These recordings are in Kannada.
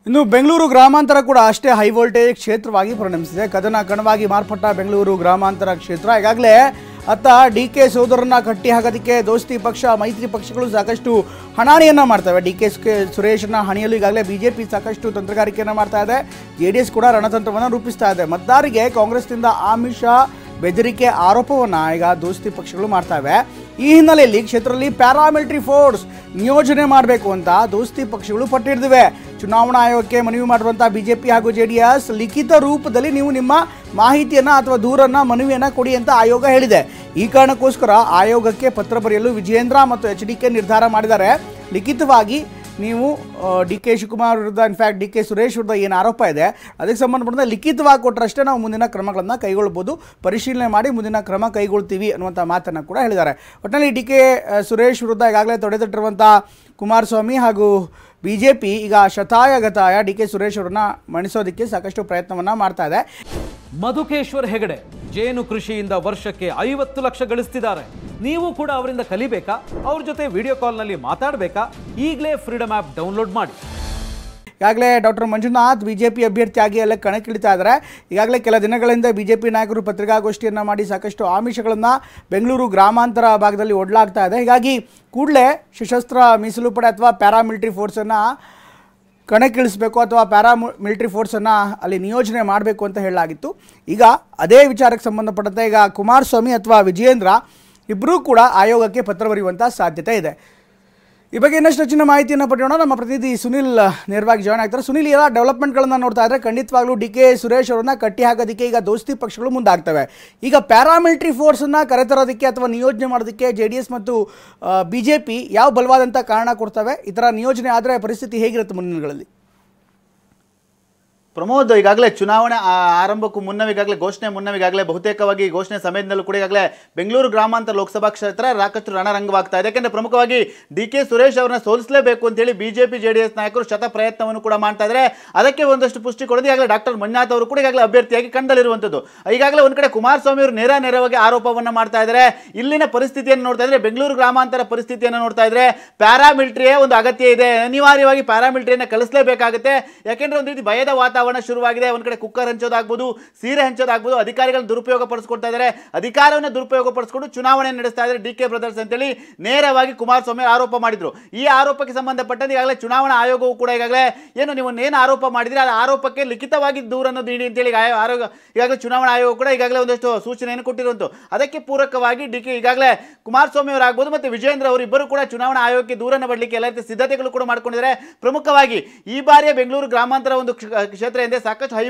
ಇನ್ನು ಬೆಂಗಳೂರು ಗ್ರಾಮಾಂತರ ಕೂಡ ಅಷ್ಟೇ ಹೈ ವೋಲ್ಟೇಜ್ ಕ್ಷೇತ್ರವಾಗಿ ಪರಿಣಮಿಸಿದೆ. ಕದನ ಕಣವಾಗಿ ಮಾರ್ಪಟ್ಟ ಬೆಂಗಳೂರು ಗ್ರಾಮಾಂತರ ಕ್ಷೇತ್ರ ಈಗಾಗಲೇ ಅತ್ತ ಡಿಕೆ ಸೋದರನ್ನ ಕಟ್ಟಿ ಹಾಕೋದಕ್ಕೆ ದೋಸ್ತಿ ಪಕ್ಷ ಮೈತ್ರಿ ಪಕ್ಷಗಳು ಸಾಕಷ್ಟು ಹಣಾಣಿಯನ್ನು ಮಾಡ್ತವೆ. ಡಿಕೆ ಸುರೇಶನ ಹಣಿಯಲು ಈಗಾಗಲೇ ಬಿಜೆಪಿ ಸಾಕಷ್ಟು ತಂತ್ರಗಾರಿಕೆಯನ್ನು ಮಾಡ್ತಾ ಇದೆ. ಜೆಡಿಎಸ್ ಕೂಡ ರಣತಂತ್ರವನ್ನು ರೂಪಿಸ್ತಾ ಇದೆ. ಮತದಾರರಿಗೆ ಕಾಂಗ್ರೆಸ್ನಿಂದ ಆಮಿಷ ಬೆದರಿಕೆ ಆರೋಪವನ್ನು ಈಗ ದೋಸ್ತಿ ಪಕ್ಷಗಳು ಮಾಡ್ತವೆ. ಈ ಹಿನ್ನೆಲೆಯಲ್ಲಿ ಕ್ಷೇತ್ರದಲ್ಲಿ ಪ್ಯಾರಾಮಿಲಿಟರಿ ಫೋರ್ಸ್ ನಿಯೋಜನೆ ಮಾಡಬೇಕು ಅಂತ ದೋಸ್ತಿ ಪಕ್ಷಗಳು ಪಟ್ಟಿಡಿದಿವೆ. ಚುನಾವಣಾ ಆಯೋಗಕ್ಕೆ ಮನವಿ ಮಾಡಿರುವಂಥ ಬಿಜೆಪಿ ಹಾಗೂ ಜೆಡಿಎಸ್ ಲಿಖಿತ ರೂಪದಲ್ಲಿ ನೀವು ನಿಮ್ಮ ಮಾಹಿತಿಯನ್ನು ಅಥವಾ ದೂರನ್ನು ಮನವಿಯನ್ನು ಕೊಡಿ ಅಂತ ಆಯೋಗ ಹೇಳಿದೆ. ಈ ಕಾರಣಕ್ಕೋಸ್ಕರ ಆಯೋಗಕ್ಕೆ ಪತ್ರ ಬರೆಯಲು ವಿಜಯೇಂದ್ರ ಮತ್ತು HDK ನಿರ್ಧಾರ ಮಾಡಿದ್ದಾರೆ. ಲಿಖಿತವಾಗಿ ನೀವು ಡಿ ಕೆ ಶಿವಕುಮಾರ್ ವಿರುದ್ಧ ಇನ್ಫ್ಯಾಕ್ಟ್ ಡಿ ಕೆ ಸುರೇಶ್ ವಿರುದ್ಧ ಏನು ಆರೋಪ ಇದೆ ಅದಕ್ಕೆ ಸಂಬಂಧಪಟ್ಟಂತೆ ಲಿಖಿತವಾಗಿ ಕೊಟ್ಟರಷ್ಟೇ ನಾವು ಮುಂದಿನ ಕ್ರಮಗಳನ್ನು ಕೈಗೊಳ್ಬೋದು, ಪರಿಶೀಲನೆ ಮಾಡಿ ಮುಂದಿನ ಕ್ರಮ ಕೈಗೊಳ್ತೀವಿ ಅನ್ನುವಂಥ ಮಾತನ್ನು ಕೂಡ ಹೇಳಿದ್ದಾರೆ. ಒಟ್ಟಿನಲ್ಲಿ ಡಿ ಕೆ ಸುರೇಶ್ ವಿರುದ್ಧ ಈಗಾಗಲೇ ತೊಡೆತಟ್ಟಿರುವಂಥ ಕುಮಾರಸ್ವಾಮಿ ಹಾಗೂ ಬಿಜೆಪಿ ಈಗ ಶತಾಯಗತಾಯ ಡಿ ಕೆ ಸುರೇಶ್ ಅವರನ್ನ ಮಣಿಸೋದಕ್ಕೆ ಸಾಕಷ್ಟು ಪ್ರಯತ್ನವನ್ನು ಮಾಡ್ತಾ ಇದೆ. ಮಧುಕೇಶ್ವರ್ ಹೆಗಡೆ ಜೇನು ಕೃಷಿಯಿಂದ ವರ್ಷಕ್ಕೆ 50 ಲಕ್ಷ ಗಳಿಸ್ತಿದ್ದಾರೆ. ನೀವು ಕೂಡ ಅವರಿಂದ ಕಲಿಬೇಕಾ? ಅವ್ರ ಜೊತೆ ವಿಡಿಯೋ ಕಾಲ್ನಲ್ಲಿ ಮಾತಾಡಬೇಕಾ? ಈಗಲೇ ಫ್ರೀಡಮ್ ಆ್ಯಪ್ ಡೌನ್ಲೋಡ್ ಮಾಡಿ. ಈಗಾಗಲೇ ಡಾಕ್ಟರ್ ಮಂಜುನಾಥ್ ಬಿಜೆಪಿ ಅಭ್ಯರ್ಥಿಯಾಗಿ ಎಲ್ಲ ಕಣಕ್ಕಿಳಿತಾ ಇದ್ದಾರೆ. ಈಗಾಗಲೇ ಕೆಲ ದಿನಗಳಿಂದ ಬಿಜೆಪಿ ನಾಯಕರು ಪತ್ರಿಕಾಗೋಷ್ಠಿಯನ್ನು ಮಾಡಿ ಸಾಕಷ್ಟು ಆಮಿಷಗಳನ್ನು ಬೆಂಗಳೂರು ಗ್ರಾಮಾಂತರ ಭಾಗದಲ್ಲಿ ಒಡ್ಲಾಗ್ತಾ ಇದೆ. ಹೀಗಾಗಿ ಕೂಡಲೇ ಸಶಸ್ತ್ರ ಮೀಸಲು ಪಡೆ ಅಥವಾ ಪ್ಯಾರಾಮಿಲಿಟರಿ ಫೋರ್ಸನ್ನು ಕಣಕ್ಕಿಳಿಸಬೇಕು ಅಥವಾ ಪ್ಯಾರಾಮಿಲಿಟರಿ ಫೋರ್ಸನ್ನು ಅಲ್ಲಿ ನಿಯೋಜನೆ ಮಾಡಬೇಕು ಅಂತ ಹೇಳಲಾಗಿತ್ತು. ಈಗ ಅದೇ ವಿಚಾರಕ್ಕೆ ಸಂಬಂಧಪಟ್ಟಂತೆ ಈಗ ಕುಮಾರಸ್ವಾಮಿ ಅಥವಾ ವಿಜಯೇಂದ್ರ ಇಬ್ಬರೂ ಕೂಡ ಆಯೋಗಕ್ಕೆ ಪತ್ರ ಬರೆಯುವಂಥ ಸಾಧ್ಯತೆ ಇದೆ. ಈ ಬಗ್ಗೆ ಇನ್ನಷ್ಟು ಹೆಚ್ಚಿನ ಮಾಹಿತಿಯನ್ನು ಪಡೆಯೋಣ. ನಮ್ಮ ಪ್ರತಿನಿಧಿ ಸುನಿಲ್ ನೇರವಾಗಿ ಜಾಯ್ನ್ ಆಗ್ತಾರೆ. ಸುನಿಲ್, ಎಲ್ಲ ಡೆವಲಪ್ಮೆಂಟ್ಗಳನ್ನು ನೋಡ್ತಾ ಇದ್ದರೆ ಖಂಡಿತವಾಗ್ಲೂ ಡಿ ಕೆ ಸುರೇಶ್ ಅವರನ್ನ ಕಟ್ಟಿ ಹಾಕೋದಕ್ಕೆ ಈಗ ದೋಸ್ತಿ ಪಕ್ಷಗಳು ಮುಂದಾಗ್ತವೆ. ಈಗ ಪ್ಯಾರಾಮಿಲಿಟರಿ ಫೋರ್ಸನ್ನು ಕರೆತರೋದಕ್ಕೆ ಅಥವಾ ನಿಯೋಜನೆ ಮಾಡೋದಕ್ಕೆ JDS ಮತ್ತು BJP ಯಾವ ಬಲವಾದಂಥ ಕಾರಣ ಕೊಡ್ತವೆ? ಈ ಥರ ನಿಯೋಜನೆ ಆದರೆ ಪರಿಸ್ಥಿತಿ ಹೇಗಿರುತ್ತೆ ಮುಂದಿನ ದಿನಗಳಲ್ಲಿ? ಪ್ರಮೋದ್, ಈಗಾಗಲೇ ಚುನಾವಣೆ ಆರಂಭಕ್ಕೂ ಮುನ್ನವೀಗಾಗಲೇ ಮುನ್ನವೀಗಾಗಲೇ ಬಹುತೇಕವಾಗಿ ಘೋಷಣೆ ಸಮಯದಲ್ಲೂ ಕೂಡ ಈಗಾಗಲೇ ಬೆಂಗಳೂರು ಗ್ರಾಮಾಂತರ ಲೋಕಸಭಾ ಕ್ಷೇತ್ರ ಸಾಕಷ್ಟು ರಣರಂಗವಾಗ್ತಾ ಇದೆ. ಯಾಕೆಂದರೆ ಪ್ರಮುಖವಾಗಿ ಡಿ ಕೆ ಸುರೇಶ್ ಅವರನ್ನ ಸೋಲಿಸಲೇಬೇಕು ಅಂತೇಳಿ ಬಿಜೆಪಿ JDS ನಾಯಕರು ಶತ ಪ್ರಯತ್ನವನ್ನು ಕೂಡ ಮಾಡ್ತಾ ಇದ್ದಾರೆ. ಅದಕ್ಕೆ ಒಂದಷ್ಟು ಪುಷ್ಟಿ ಕೊಡೋದು ಈಗಾಗಲೇ ಡಾಕ್ಟರ್ ಮಂಜುನಾಥ್ ಅವರು ಕೂಡ ಈಗಾಗಲೇ ಅಭ್ಯರ್ಥಿಯಾಗಿ ಕಂಡಲ್ಲಿರುವಂಥದ್ದು. ಈಗಾಗಲೇ ಒಂದು ಕಡೆ ಕುಮಾರಸ್ವಾಮಿ ಅವರು ನೇರವಾಗಿ ಆರೋಪವನ್ನು ಮಾಡ್ತಾ ಇದ್ದಾರೆ. ಇಲ್ಲಿನ ಪರಿಸ್ಥಿತಿಯನ್ನು ನೋಡ್ತಾ ಇದ್ರೆ, ಬೆಂಗಳೂರು ಗ್ರಾಮಾಂತರ ಪರಿಸ್ಥಿತಿಯನ್ನು ನೋಡ್ತಾ ಇದ್ರೆ ಪ್ಯಾರಾಮಿಲಿಟರಿಯೇ ಒಂದು ಅಗತ್ಯ ಇದೆ, ಅನಿವಾರ್ಯವಾಗಿ ಪ್ಯಾರಾಮಿಲಿಟರಿಯನ್ನು ಕಳಿಸಲೇಬೇಕಾಗುತ್ತೆ. ಯಾಕೆಂದ್ರೆ ಒಂದು ರೀತಿ ಭಯದ ವಾತಾವರಣ ಶುರುವಾಗಿದೆ. ಒಂದ್ ಕಡೆ ಕುಕ್ಕರ್ ಹಂಚೋದಾಗ್ಬೋದು, ಸೀರೆ ಹಂಚೋದಾಗ್ಬೋದು, ಅಧಿಕಾರಿಗಳನ್ನ ದುರುಪಯೋಗ ಪಡಿಸ್ಕೊಳ್ತಾ ಇದ್ದಾರೆ. ಅಧಿಕಾರವನ್ನು ದುರುಪಯೋಗ ಪಡಿಸ್ಕೊಂಡು ಚುನಾವಣೆ ನಡೆಸ್ತಾ ಇದ್ದಾರೆ DK ಬ್ರದರ್ಸ್ ಅಂತೇಳಿ ನೇರವಾಗಿ ಕುಮಾರಸ್ವಾಮಿ ಆರೋಪ ಮಾಡಿದ್ರು. ಈ ಆರೋಪಕ್ಕೆ ಸಂಬಂಧಪಟ್ಟಂತೆ ಈಗಾಗಲೇ ಚುನಾವಣಾ ಆಯೋಗವು ಕೂಡ ಈಗಾಗಲೇ ನೀವು ಆರೋಪ ಮಾಡಿದ್ರೆ ಆ ಆರೋಪಕ್ಕೆ ಲಿಖಿತವಾಗಿ ದೂರನ್ನು ನೀಡಿ ಅಂತೇಳಿ ಈಗಾಗಲೇ ಚುನಾವಣಾ ಆಯೋಗ ಕೂಡ ಈಗಾಗಲೇ ಒಂದಷ್ಟು ಸೂಚನೆಯನ್ನು ಕೊಟ್ಟಿರುವಂತು. ಅದಕ್ಕೆ ಪೂರಕವಾಗಿ ಈಗಾಗಲೇ ಕುಮಾರಸ್ವಾಮಿ ಅವರಾಗಬಹುದು ಮತ್ತೆ ವಿಜಯೇಂದ್ರ ಅವರು ಇಬ್ಬರು ಕೂಡ ಚುನಾವಣಾ ಆಯೋಗಕ್ಕೆ ದೂರನ್ನು ಬರಲಿಕ್ಕೆ ಎಲ್ಲ ರೀತಿಯ ಸಿದ್ಧತೆಗಳು ಕೂಡ ಮಾಡ್ಕೊಂಡಿದ್ದಾರೆ. ಪ್ರಮುಖವಾಗಿ ಈ ಬಾರಿಯ ಬೆಂಗಳೂರು ಗ್ರಾಮಾಂತರ ಒಂದು ಕ್ಷೇತ್ರ ಎಂದೇ ಸಾಕಷ್ಟು ಹೈ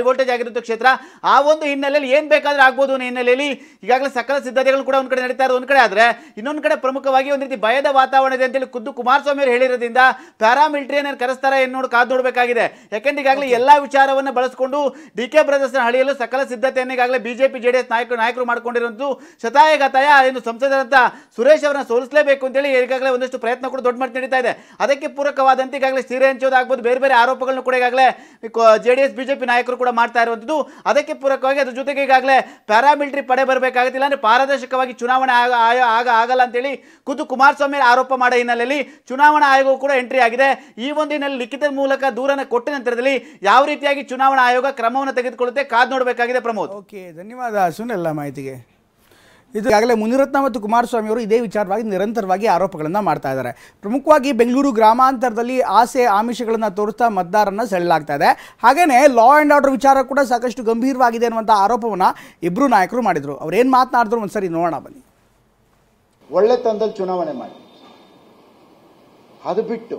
ವೋಲ್ಟೇಜ್ ಆಗಿರುತ್ತೆ ಕ್ಷೇತ್ರ. ಆ ಒಂದು ಹಿನ್ನೆಲೆಯಲ್ಲಿ ಏನ್ ಬೇಕಾದ್ರೆ ಆಗ್ಬೋದು ಅನ್ನೋ ಹಿನ್ನೆಲೆಯಲ್ಲಿ ಈಗಾಗಲೇ ಸಕಲ ಸಿದ್ಧತೆಗಳು ಕೂಡ ಒಂದ್ ಕಡೆ ನಡೀತಾ ಇರೋದು ಒಂದ್ ಕಡೆ ಆದ್ರೆ, ಇನ್ನೊಂದ್ ಕಡೆ ಪ್ರಮುಖವಾಗಿ ಒಂದು ರೀತಿ ಭಯದ ವಾತಾವರಣ ಇದೆ ಅಂತೇಳಿ ಖುದ್ದು ಕುಮಾರಸ್ವಾಮಿ ಅವರು ಹೇಳಿರೋದ್ರಿಂದ ಪ್ಯಾರಾಮಿಲಿಟರಿಯನ್ನು ಕರೆಸ್ತಾರೆ ಕಾದು ನೋಡಬೇಕಾಗಿದೆ. ಯಾಕೆಂದ್ರೆ ಈಗಾಗಲೇ ಎಲ್ಲಾ ವಿಚಾರವನ್ನು ಬಳಸಿಕೊಂಡು DK ಬ್ರದರ್ಸ್ ಹಳಿಯಲು ಸಕಲ ಸಿದ್ಧತೆಯನ್ನು ಈಗಾಗಲೇ ಬಿಜೆಪಿ JDS ನಾಯಕರು ಮಾಡಿಕೊಂಡಿರುವಂತೂ ಶತಾಯಗತಾಯ ಸಂಸದರಂತ ಸುರೇಶ್ ಅವರನ್ನ ಸೋಲಿಸಲೇಬೇಕು ಅಂತೇಳಿ ಈಗಾಗಲೇ ಒಂದಷ್ಟು ಪ್ರಯತ್ನ ಕೂಡ ದೊಡ್ಡ ಮಟ್ಟ ನಡೀತಾ ಇದೆ. ಅದಕ್ಕೆ ಪೂರಕವಾದಂತೆ ಈಗಾಗಲೇ ಸೀರೆ ಹಂಚೋದಾಗಬಹುದು, ಬೇರೆ ಬೇರೆ ಆರೋಪಗಳನ್ನು ಕೂಡ ಈಗಾಗಲೇ JDS BJP ನಾಯಕರು ಕೂಡ ಮಾಡ್ತಾ ಇರುವಂತದ್ದು. ಅದಕ್ಕೆ ಪೂರಕವಾಗಿ ಅದ್ರ ಜೊತೆಗೆ ಈಗಾಗಲೇ ಪ್ಯಾರಾಮಿಲಿಟರಿ ಪಡೆ ಬರಬೇಕಾಗುತ್ತಿಲ್ಲ ಅಂದ್ರೆ ಪಾರದರ್ಶಕವಾಗಿ ಚುನಾವಣೆ ಆಗಲ್ಲ ಅಂತೇಳಿ ಖುದ್ದು ಕುಮಾರಸ್ವಾಮಿ ಆರೋಪ ಮಾಡೋ ಹಿನ್ನೆಲೆಯಲ್ಲಿ ಚುನಾವಣಾ ಆಯೋಗವು ಕೂಡ ಎಂಟ್ರಿ ಆಗಿದೆ. ಈ ಒಂದು ಹಿನ್ನೆಲೆ ಲಿಖಿತ ಮೂಲಕ ದೂರನ್ನು ಕೊಟ್ಟ ನಂತರದಲ್ಲಿ ಯಾವ ರೀತಿಯಾಗಿ ಚುನಾವಣಾ ಆಯೋಗ ಕ್ರಮವನ್ನು ತೆಗೆದುಕೊಳ್ಳುತ್ತೆ ಕಾದು ನೋಡಬೇಕಾಗಿದೆ. ಪ್ರಮೋದ್, ಓಕೆ, ಧನ್ಯವಾದ ಸುನಿಲ್ ಮಾಹಿತಿಗೆ. ಇದು ಈಗಾಗಲೇ ಮುನಿರತ್ನ ಮತ್ತು ಕುಮಾರಸ್ವಾಮಿ ಅವರು ಇದೇ ವಿಚಾರವಾಗಿ ನಿರಂತರವಾಗಿ ಆರೋಪಗಳನ್ನು ಮಾಡ್ತಾ ಇದ್ದಾರೆ. ಪ್ರಮುಖವಾಗಿ ಬೆಂಗಳೂರು ಗ್ರಾಮಾಂತರದಲ್ಲಿ ಆಸೆ ಆಮಿಷಗಳನ್ನು ತೋರಿಸ್ತಾ ಮತದಾರರನ್ನ ಸೆಳೆಯಲಾಗ್ತಾ ಇದೆ. ಹಾಗೇನೇ ಲಾ ಆ್ಯಂಡ್ ಆರ್ಡರ್ ವಿಚಾರ ಕೂಡ ಸಾಕಷ್ಟು ಗಂಭೀರವಾಗಿದೆ ಅನ್ನುವಂಥ ಆರೋಪವನ್ನು ಇಬ್ಬರು ನಾಯಕರು ಮಾಡಿದರು. ಅವ್ರು ಏನು ಮಾತನಾಡಿದ್ರು ಒಂದ್ಸರಿ ನೋಡೋಣ ಬನ್ನಿ. ಒಳ್ಳೆತನದಲ್ಲಿ ಚುನಾವಣೆ ಮಾಡಿ, ಅದು ಬಿಟ್ಟು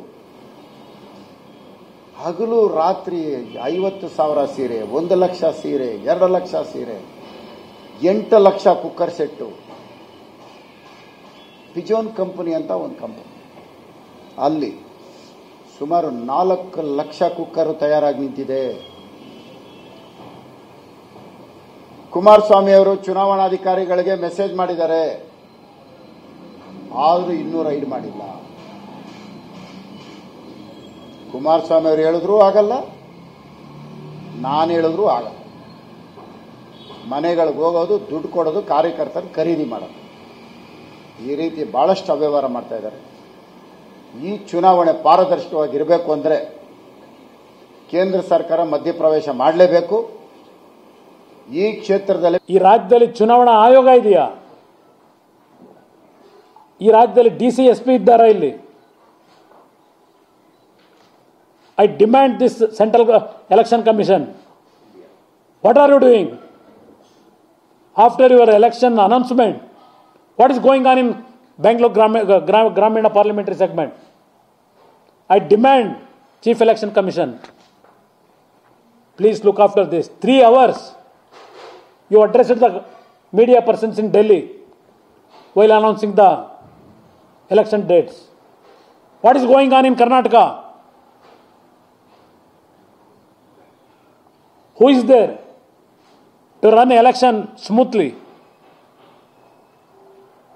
ಹಗಲು ರಾತ್ರಿ 50,000 ಸೀರೆ, 1 ಲಕ್ಷ ಸೀರೆ, 2 ಲಕ್ಷ ಸೀರೆ, 8 ಲಕ್ಷ ಕುಕ್ಕರ್ ಸೆಟ್ಟು. ಪಿಜೋನ್ ಕಂಪನಿ ಅಂತ ಒಂದು ಕಂಪನಿ, ಅಲ್ಲಿ ಸುಮಾರು 4 ಲಕ್ಷ ಕುಕ್ಕರ್ ತಯಾರಾಗಿ ನಿಂತಿದೆ. ಕುಮಾರಸ್ವಾಮಿ ಅವರು ಚುನಾವಣಾಧಿಕಾರಿಗಳಿಗೆ ಮೆಸೇಜ್ ಮಾಡಿದ್ದಾರೆ, ಆದರೂ ಇನ್ನೂ ರೈಡ್ ಮಾಡಿಲ್ಲ. ಕುಮಾರಸ್ವಾಮಿ ಅವರು ಹೇಳಿದ್ರು ಆಗಲ್ಲ, ನಾನು ಹೇಳಿದ್ರು ಆಗಲ್ಲ. ಮನೆಗಳಿಗೆ ಹೋಗೋದು, ದುಡ್ಡು ಕೊಡೋದು, ಕಾರ್ಯಕರ್ತರು ಖರೀದಿ ಮಾಡೋದು, ಈ ರೀತಿ ಬಹಳಷ್ಟು ಅವ್ಯವಹಾರ ಮಾಡ್ತಾ ಇದ್ದಾರೆ. ಈ ಚುನಾವಣೆ ಪಾರದರ್ಶಕವಾಗಿರಬೇಕು ಅಂದರೆ ಕೇಂದ್ರ ಸರ್ಕಾರ ಮಧ್ಯಪ್ರವೇಶ ಮಾಡಲೇಬೇಕು. ಈ ಕ್ಷೇತ್ರದಲ್ಲಿ ಈ ರಾಜ್ಯದಲ್ಲಿ ಚುನಾವಣಾ ಆಯೋಗ ಇದೆಯಾ? ಈ ರಾಜ್ಯದಲ್ಲಿ DCSP ಇದ್ದಾರಾ ಇಲ್ಲಿ? I demand this Central Election Commission. What are you doing? After your election announcement, what is going on in Bangalore Gramina parliamentary segment? I demand Chief Election Commission, please look after this. 3 hours you addressed the media persons in Delhi while announcing the election dates. What is going on in Karnataka? Who is there to run an election smoothly?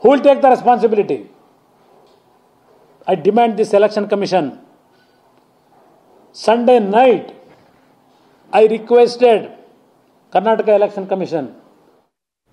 Who will take the responsibility? I demand this election commission. Sunday night, I requested Karnataka Election Commission